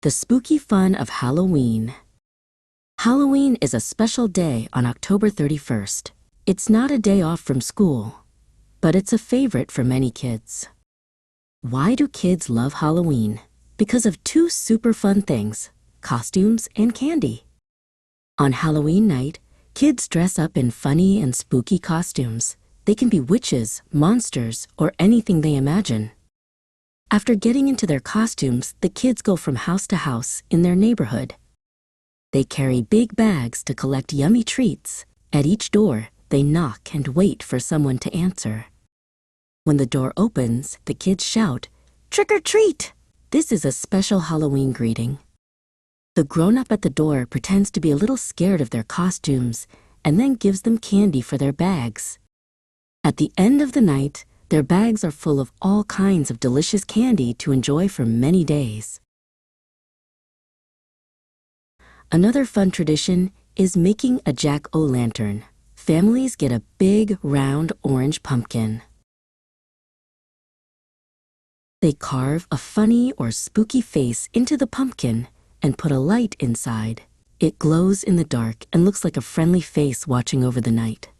The spooky fun of Halloween. Halloween is a special day on October 31st. It's not a day off from school, but it's a favorite for many kids. Why do kids love Halloween? Because of two super fun things, costumes and candy. On Halloween night, kids dress up in funny and spooky costumes. They can be witches, monsters, or anything they imagine. After getting into their costumes, the kids go from house to house in their neighborhood. They carry big bags to collect yummy treats. At each door, they knock and wait for someone to answer. When the door opens, the kids shout, "Trick or treat!" This is a special Halloween greeting. The grown-up at the door pretends to be a little scared of their costumes and then gives them candy for their bags. At the end of the night, their bags are full of all kinds of delicious candy to enjoy for many days. Another fun tradition is making a jack-o'-lantern. Families get a big, round, orange pumpkin. They carve a funny or spooky face into the pumpkin and put a light inside. It glows in the dark and looks like a friendly face watching over the night.